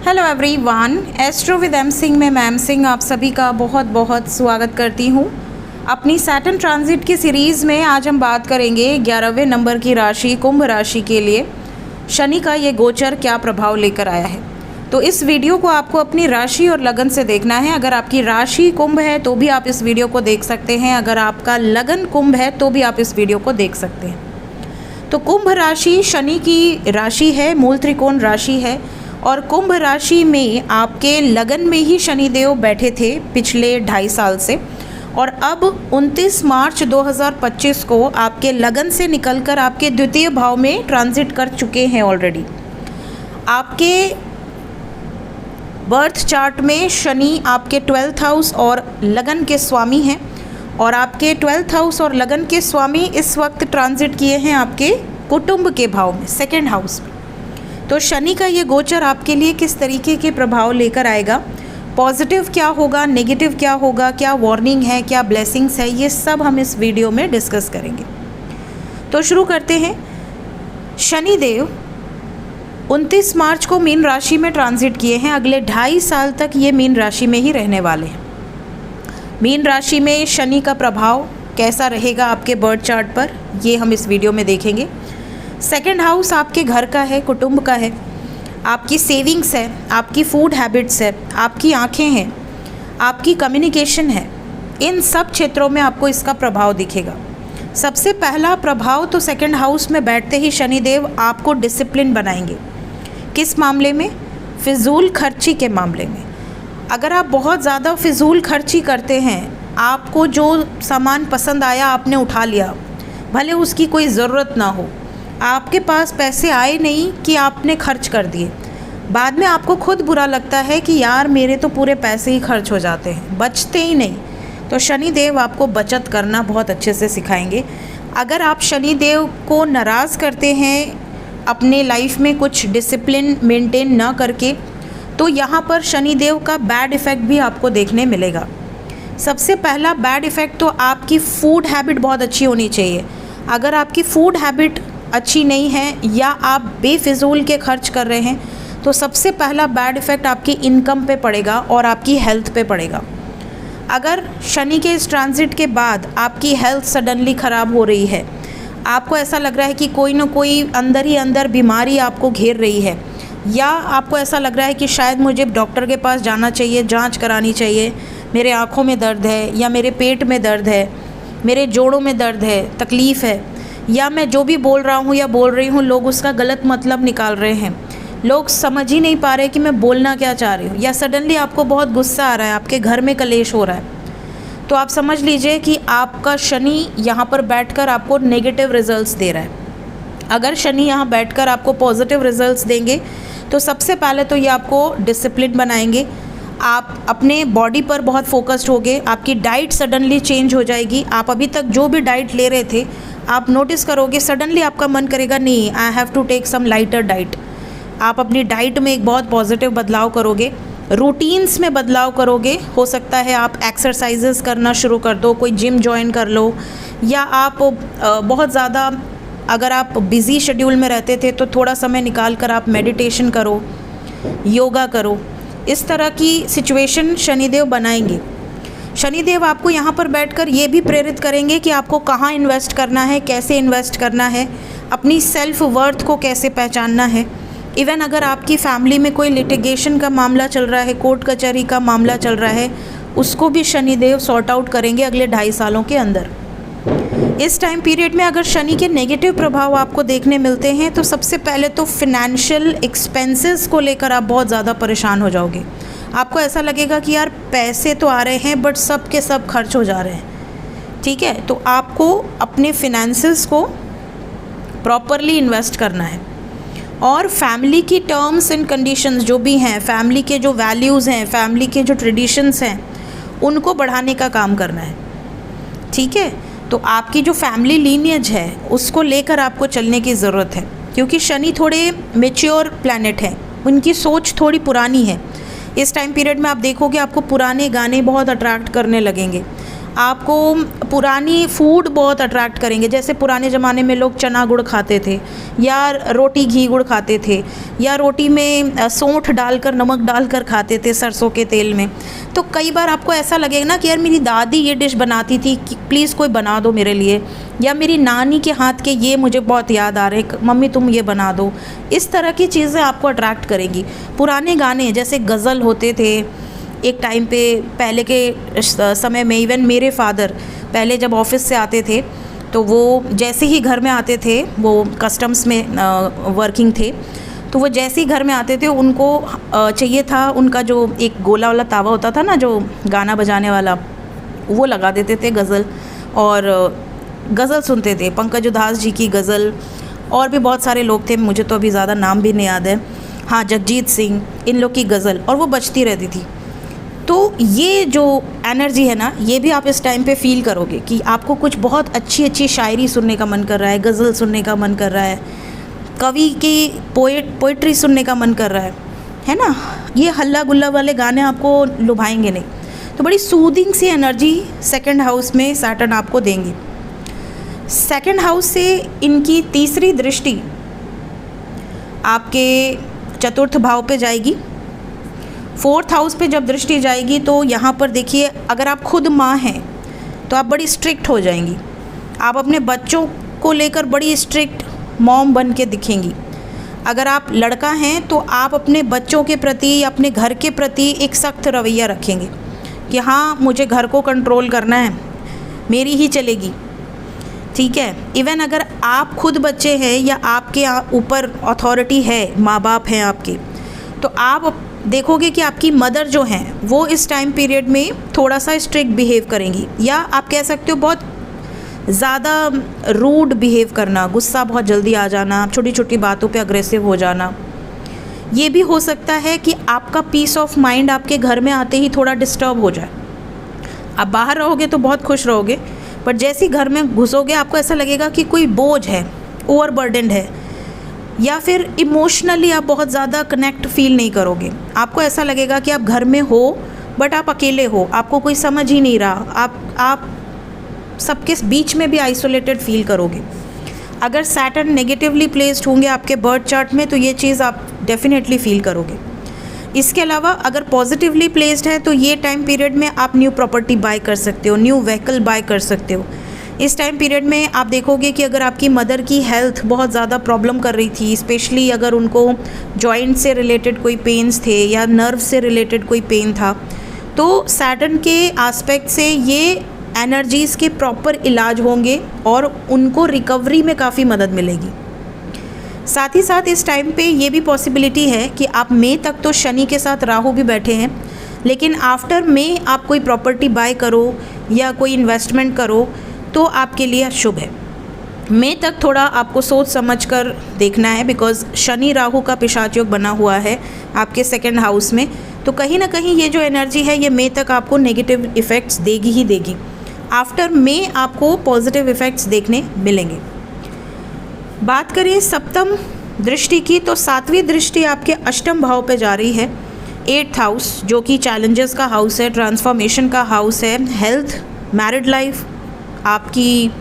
Hello everyone, astro with M Singh में ma'am Singh आप सभी का बहुत बहुत स्वागत करती हूँ। अपनी सैटर्न ट्रांजिट की सीरीज़ में आज हम बात करेंगे 11वें नंबर की राशि कुंभ राशि के लिए शनि का ये गोचर क्या प्रभाव लेकर आया है। तो इस वीडियो को आपको अपनी राशि और लगन से देखना है। अगर आपकी राशि कुंभ है तो भी आप इस वीडियो को देख सकते हैं, अगर आपका लगन कुंभ है तो भी आप इस वीडियो को देख सकते हैं। तो कुंभ राशि शनि की राशि है, मूल त्रिकोण राशि है और कुंभ राशि में आपके लगन में ही शनिदेव बैठे थे पिछले 2.5 साल से, और अब 29 मार्च 2025 को आपके लगन से निकलकर आपके द्वितीय भाव में ट्रांजिट कर चुके हैं ऑलरेडी। आपके बर्थ चार्ट में शनि आपके 12th हाउस और लगन के स्वामी हैं, और आपके 12th हाउस और लगन के स्वामी इस वक्त ट्रांजिट किए हैं आपके कुटुंब के भाव में, 2nd हाउस में। तो शनि का ये गोचर आपके लिए किस तरीके के प्रभाव लेकर आएगा, पॉजिटिव क्या होगा, नेगेटिव क्या होगा, क्या वार्निंग है, क्या ब्लेसिंग्स है, ये सब हम इस वीडियो में डिस्कस करेंगे। तो शुरू करते हैं। शनिदेव 29 मार्च को मीन राशि में ट्रांजिट किए हैं। अगले 2.5 साल तक ये मीन राशि में ही रहने वाले हैं। मीन राशि में शनि का प्रभाव कैसा रहेगा आपके बर्थ चार्ट पर, ये हम इस वीडियो में देखेंगे। 2nd हाउस आपके घर का है, कुटुंब का है, आपकी सेविंग्स है, आपकी फूड हैबिट्स है, आपकी आंखें हैं, आपकी कम्युनिकेशन है। इन सब क्षेत्रों में आपको इसका प्रभाव दिखेगा। सबसे पहला प्रभाव तो 2nd हाउस में बैठते ही शनिदेव आपको डिसिप्लिन बनाएंगे। किस मामले में? फिजूल खर्ची के मामले में। अगर आप बहुत ज़्यादा फिजूल खर्ची करते हैं, आपको जो सामान पसंद आया आपने उठा लिया, भले उसकी कोई ज़रूरत ना हो, आपके पास पैसे आए नहीं कि आपने खर्च कर दिए, बाद में आपको खुद बुरा लगता है कि यार मेरे तो पूरे पैसे ही खर्च हो जाते हैं, बचते ही नहीं। तो शनिदेव आपको बचत करना बहुत अच्छे से सिखाएंगे। अगर आप शनिदेव को नाराज़ करते हैं अपने लाइफ में कुछ डिसिप्लिन मेंटेन ना करके, तो यहाँ पर शनिदेव का बैड इफ़ेक्ट भी आपको देखने मिलेगा। सबसे पहला बैड इफ़ेक्ट तो आपकी फूड हैबिट बहुत अच्छी होनी चाहिए। अगर आपकी फूड हैबिट अच्छी नहीं है या आप बेफिजूल के खर्च कर रहे हैं, तो सबसे पहला बैड इफ़ेक्ट आपकी इनकम पे पड़ेगा और आपकी हेल्थ पे पड़ेगा। अगर शनि के इस ट्रांजिट के बाद आपकी हेल्थ सडनली ख़राब हो रही है, आपको ऐसा लग रहा है कि कोई ना कोई अंदर ही अंदर बीमारी आपको घेर रही है, या आपको ऐसा लग रहा है कि शायद मुझे डॉक्टर के पास जाना चाहिए, जांच करानी चाहिए, मेरे आँखों में दर्द है, या मेरे पेट में दर्द है, मेरे जोड़ों में दर्द है, तकलीफ़ है, या मैं जो भी बोल रहा हूँ या बोल रही हूँ लोग उसका गलत मतलब निकाल रहे हैं, लोग समझ ही नहीं पा रहे कि मैं बोलना क्या चाह रही हूँ, या सडनली आपको बहुत गुस्सा आ रहा है, आपके घर में कलेश हो रहा है, तो आप समझ लीजिए कि आपका शनि यहाँ पर बैठकर आपको नेगेटिव रिजल्ट्स दे रहा है। अगर शनि यहाँ बैठकर आपको पॉजिटिव रिजल्ट्स देंगे तो सबसे पहले तो ये आपको डिसिप्लिन बनाएंगे। आप अपने बॉडी पर बहुत फोकस्ड होगे, आपकी डाइट सडनली चेंज हो जाएगी। आप अभी तक जो भी डाइट ले रहे थे, आप नोटिस करोगे सडनली आपका मन करेगा नहीं, I have to take some lighter diet. आप अपनी डाइट में एक बहुत पॉजिटिव बदलाव करोगे, रूटीन्स में बदलाव करोगे। हो सकता है आप एक्सरसाइजेस करना शुरू कर दो, कोई जिम ज्वाइन कर लो, या आप बहुत ज़्यादा अगर आप बिज़ी शेड्यूल में रहते थे तो थोड़ा समय निकाल कर आप मेडिटेशन करो, योगा करो। इस तरह की सिचुएशन शनिदेव बनाएंगे। शनिदेव आपको यहाँ पर बैठकर ये भी प्रेरित करेंगे कि आपको कहाँ इन्वेस्ट करना है, कैसे इन्वेस्ट करना है, अपनी सेल्फ वर्थ को कैसे पहचानना है। इवन अगर आपकी फैमिली में कोई लिटिगेशन का मामला चल रहा है, कोर्ट कचहरी का मामला चल रहा है, उसको भी शनिदेव सॉर्ट आउट करेंगे अगले 2.5 सालों के अंदर। इस टाइम पीरियड में अगर शनि के नेगेटिव प्रभाव आपको देखने मिलते हैं तो सबसे पहले तो फिनेंशियल एक्सपेंसेस को लेकर आप बहुत ज़्यादा परेशान हो जाओगे। आपको ऐसा लगेगा कि यार पैसे तो आ रहे हैं बट सब के सब खर्च हो जा रहे हैं। ठीक है, तो आपको अपने फिनेंसेस को प्रॉपरली इन्वेस्ट करना है, और फैमिली की टर्म्स एंड कंडीशंस जो भी हैं, फैमिली के जो वैल्यूज़ हैं, फैमिली के जो ट्रेडिशंस हैं, उनको बढ़ाने का काम करना है। ठीक है, तो आपकी जो फैमिली लीनियज है उसको लेकर आपको चलने की ज़रूरत है, क्योंकि शनि थोड़े मेच्योर प्लैनेट हैं, उनकी सोच थोड़ी पुरानी है। इस टाइम पीरियड में आप देखोगे आपको पुराने गाने बहुत अट्रैक्ट करने लगेंगे, आपको पुरानी फूड बहुत अट्रैक्ट करेंगे। जैसे पुराने ज़माने में लोग चना गुड़ खाते थे, या रोटी घी गुड़ खाते थे, या रोटी में सौंठ डालकर, नमक डालकर खाते थे सरसों के तेल में। तो कई बार आपको ऐसा लगेगा ना कि यार मेरी दादी ये डिश बनाती थी, कि प्लीज़ कोई बना दो मेरे लिए, या मेरी नानी के हाथ के ये मुझे बहुत याद आ रहे हैं, मम्मी तुम ये बना दो। इस तरह की चीज़ें आपको अट्रैक्ट करेंगी। पुराने गाने जैसे गज़ल होते थे एक टाइम पे, पहले के समय में। इवन मेरे फादर पहले जब ऑफिस से आते थे तो वो जैसे ही घर में आते थे, वो कस्टम्स में वर्किंग थे, तो वो जैसे ही घर में आते थे उनको चाहिए था उनका जो एक गोला वाला तावा होता था ना, जो गाना बजाने वाला, वो लगा देते थे गज़ल, और गज़ल सुनते थे। पंकज उधास जी की गज़ल, और भी बहुत सारे लोग थे, मुझे तो अभी ज़्यादा नाम भी नहीं याद है, हाँ जगजीत सिंह, इन लोग की गज़ल, और वो बजती रहती थी। तो ये जो एनर्जी है ना, ये भी आप इस टाइम पे फील करोगे कि आपको कुछ बहुत अच्छी अच्छी शायरी सुनने का मन कर रहा है, गज़ल सुनने का मन कर रहा है, कवि की पोइट्री सुनने का मन कर रहा है ना। ये हल्ला गुल्ला वाले गाने आपको लुभाएंगे नहीं। तो बड़ी सूदिंग सी एनर्जी सेकंड हाउस में सैटर्न आपको देंगे। सेकंड हाउस से इनकी तीसरी दृष्टि आपके चतुर्थ भाव पे जाएगी। फोर्थ हाउस पे जब दृष्टि जाएगी तो यहाँ पर देखिए, अगर आप खुद माँ हैं तो आप बड़ी स्ट्रिक्ट हो जाएंगी। आप अपने बच्चों को लेकर बड़ी स्ट्रिक्ट मॉम बन के दिखेंगी। अगर आप लड़का हैं तो आप अपने बच्चों के प्रति, अपने घर के प्रति एक सख्त रवैया रखेंगे कि हाँ मुझे घर को कंट्रोल करना है, मेरी ही चलेगी, ठीक है। इवन अगर आप खुद बच्चे हैं या आपके ऊपर अथॉरिटी है, माँ बाप हैं आपके, तो आप देखोगे कि आपकी मदर जो हैं वो इस टाइम पीरियड में थोड़ा सा स्ट्रिक्ट बिहेव करेंगी, या आप कह सकते हो बहुत ज़्यादा रूड बिहेव करना, गुस्सा बहुत जल्दी आ जाना, छोटी छोटी बातों पे अग्रेसिव हो जाना। ये भी हो सकता है कि आपका पीस ऑफ माइंड आपके घर में आते ही थोड़ा डिस्टर्ब हो जाए। आप बाहर रहोगे तो बहुत खुश रहोगे, पर जैसे ही घर में घुसोगे आपको ऐसा लगेगा कि कोई बोझ है, ओवरबर्डन्ड है, या फिर इमोशनली आप बहुत ज़्यादा कनेक्ट फील नहीं करोगे। आपको ऐसा लगेगा कि आप घर में हो बट आप अकेले हो, आपको कोई समझ ही नहीं रहा, आप सबके बीच में भी आइसोलेटेड फील करोगे। अगर सैटर्न नेगेटिवली प्लेस्ड होंगे आपके बर्थ चार्ट में तो ये चीज़ आप डेफिनेटली फील करोगे। इसके अलावा अगर पॉजिटिवली प्लेस्ड है तो ये टाइम पीरियड में आप न्यू प्रॉपर्टी बाय कर सकते हो, न्यू व्हीकल बाय कर सकते हो। इस टाइम पीरियड में आप देखोगे कि अगर आपकी मदर की हेल्थ बहुत ज़्यादा प्रॉब्लम कर रही थी, स्पेशली अगर उनको जॉइंट से रिलेटेड कोई पेन्स थे या नर्व से रिलेटेड कोई पेन था, तो सैटर्न के एस्पेक्ट से ये एनर्जीज़ के प्रॉपर इलाज होंगे और उनको रिकवरी में काफ़ी मदद मिलेगी। साथ ही साथ इस टाइम पे ये भी पॉसिबिलिटी है कि आप मई तक तो शनि के साथ राहु भी बैठे हैं, लेकिन आफ्टर मई आप कोई प्रॉपर्टी बाय करो या कोई इन्वेस्टमेंट करो तो आपके लिए शुभ है। मई तक थोड़ा आपको सोच समझ कर देखना है, बिकॉज शनि राहु का पिशाच योग बना हुआ है आपके सेकंड हाउस में, तो कहीं ना कहीं ये जो एनर्जी है ये मई तक आपको नेगेटिव इफ़ेक्ट्स देगी ही देगी। आफ्टर मई आपको पॉजिटिव इफ़ेक्ट्स देखने मिलेंगे। बात करें सप्तम दृष्टि की, तो सातवीं दृष्टि आपके अष्टम भाव पे जा रही है, 8th हाउस, जो कि चैलेंजेस का हाउस है, ट्रांसफॉर्मेशन का हाउस है, हेल्थ, मैरिड लाइफ, आपकी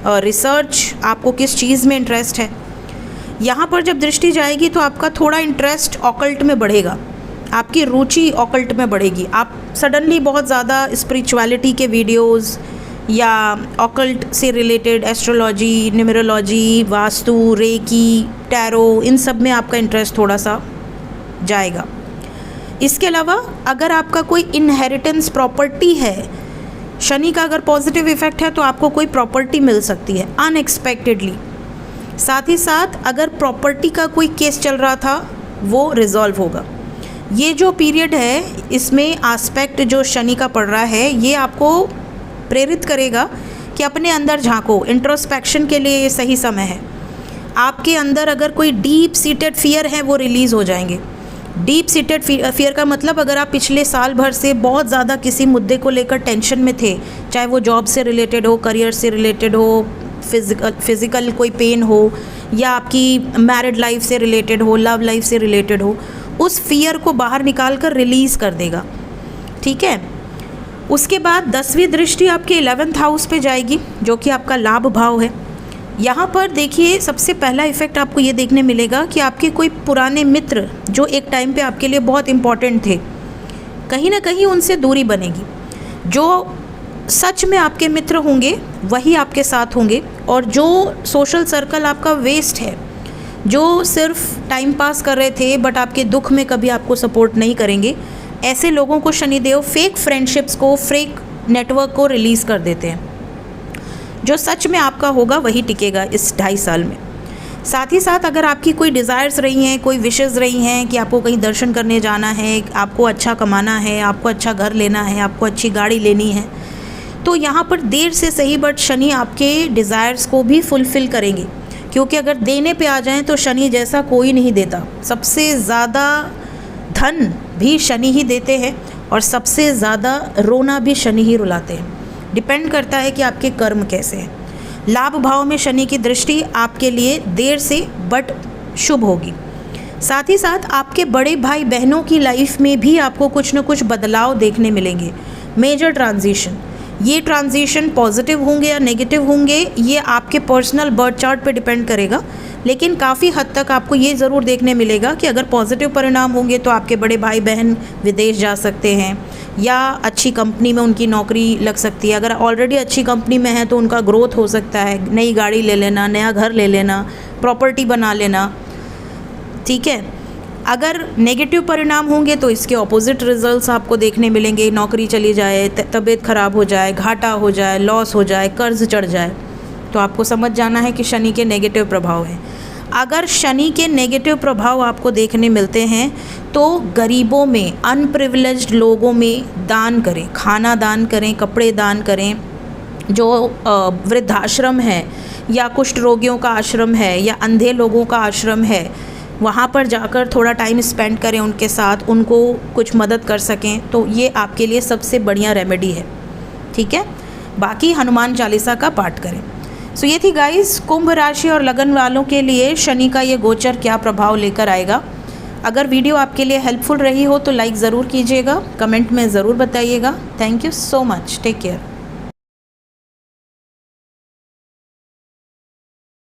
रिसर्च, आपको किस चीज़ में इंटरेस्ट है। यहाँ पर जब दृष्टि जाएगी तो आपका थोड़ा इंटरेस्ट ऑकल्ट में बढ़ेगा, आपकी रुचि ऑकल्ट में बढ़ेगी। आप सडनली बहुत ज़्यादा स्पिरिचुअलिटी के वीडियोस या ऑकल्ट से related astrology, numerology, vastu, reiki, tarot, इन सब में आपका इंटरेस्ट थोड़ा सा जाएगा। इसके अलावा अगर आपका कोई इनहेरिटेंस प्रॉपर्टी है, शनि का अगर पॉजिटिव इफ़ेक्ट है तो आपको कोई प्रॉपर्टी मिल सकती है अनएक्सपेक्टेडली। साथ ही साथ अगर प्रॉपर्टी का कोई केस चल रहा था वो रिजॉल्व होगा। ये जो पीरियड है इसमें एस्पेक्ट जो शनि का पड़ रहा है ये आपको प्रेरित करेगा कि अपने अंदर झांको, इंट्रोस्पेक्शन के लिए ये सही समय है। आपके अंदर अगर कोई डीप सीटेड फियर है वो रिलीज़ हो जाएंगे। डीप सीटेड फियर का मतलब अगर आप पिछले साल भर से बहुत ज़्यादा किसी मुद्दे को लेकर टेंशन में थे, चाहे वो जॉब से रिलेटेड हो, करियर से रिलेटेड हो, फिज़िकल कोई पेन हो, या आपकी मैरिड लाइफ से रिलेटेड हो, लव लाइफ से रिलेटेड हो, उस फियर को बाहर निकाल कर रिलीज़ कर देगा, ठीक है। उसके बाद 10वीं दृष्टि आपके 11th हाउस पे जाएगी, जो कि आपका लाभ भाव है। यहाँ पर देखिए सबसे पहला इफ़ेक्ट आपको ये देखने मिलेगा कि आपके कोई पुराने मित्र जो एक टाइम पे आपके लिए बहुत इम्पॉर्टेंट थे, कहीं ना कहीं उनसे दूरी बनेगी। जो सच में आपके मित्र होंगे वही आपके साथ होंगे, और जो सोशल सर्कल आपका वेस्ट है, जो सिर्फ टाइम पास कर रहे थे बट आपके दुख में कभी आपको सपोर्ट नहीं करेंगे, ऐसे लोगों को शनिदेव फेक फ्रेंडशिप्स को, फेक नेटवर्क को रिलीज़ कर देते हैं। जो सच में आपका होगा वही टिकेगा इस 2.5 साल में। साथ ही साथ अगर आपकी कोई डिज़ायर्स रही हैं, कोई विशेज़ रही हैं कि आपको कहीं दर्शन करने जाना है, आपको अच्छा कमाना है, आपको अच्छा घर लेना है, आपको अच्छी गाड़ी लेनी है, तो यहाँ पर देर से सही बट शनि आपके डिज़ायर्स को भी फुलफ़िल करेंगे। क्योंकि अगर देने पे आ जाएं तो शनि जैसा कोई नहीं देता। सबसे ज़्यादा धन भी शनि ही देते हैं और सबसे ज़्यादा रोना भी शनि ही रुलाते हैं। डिपेंड करता है कि आपके कर्म कैसे हैं। लाभ भाव में शनि की दृष्टि आपके लिए देर से बट शुभ होगी। साथ ही साथ आपके बड़े भाई बहनों की लाइफ में भी आपको कुछ न कुछ बदलाव देखने मिलेंगे। मेजर ट्रांजिशन, ये ट्रांजिशन पॉजिटिव होंगे या नेगेटिव होंगे ये आपके पर्सनल बर्थ चार्ट पे डिपेंड करेगा, लेकिन काफ़ी हद तक आपको ये ज़रूर देखने मिलेगा कि अगर पॉजिटिव परिणाम होंगे तो आपके बड़े भाई बहन विदेश जा सकते हैं या अच्छी कंपनी में उनकी नौकरी लग सकती है। अगर ऑलरेडी अच्छी कंपनी में है तो उनका ग्रोथ हो सकता है, नई गाड़ी ले लेना, नया घर ले लेना, प्रॉपर्टी बना लेना, ठीक है। अगर नेगेटिव परिणाम होंगे तो इसके ऑपोजिट रिजल्ट्स आपको देखने मिलेंगे। नौकरी चली जाए, तबीयत ख़राब हो जाए, घाटा हो जाए, लॉस हो जाए, कर्ज चढ़ जाए, तो आपको समझ जाना है कि शनि के नेगेटिव प्रभाव हैं। अगर शनि के नेगेटिव प्रभाव आपको देखने मिलते हैं तो गरीबों में, अनप्रिविलेज्ड लोगों में दान करें, खाना दान करें, कपड़े दान करें। जो वृद्धाश्रम है या कुष्ठ रोगियों का आश्रम है या अंधे लोगों का आश्रम है, वहाँ पर जाकर थोड़ा टाइम स्पेंड करें उनके साथ, उनको कुछ मदद कर सकें, तो ये आपके लिए सबसे बढ़िया रेमेडी है, ठीक है। बाकी हनुमान चालीसा का पाठ करें। सो ये थी गाइस कुंभ राशि और लगन वालों के लिए शनि का ये गोचर क्या प्रभाव लेकर आएगा। अगर वीडियो आपके लिए हेल्पफुल रही हो तो लाइक ज़रूर कीजिएगा, कमेंट में ज़रूर बताइएगा। Thank you so much, take care.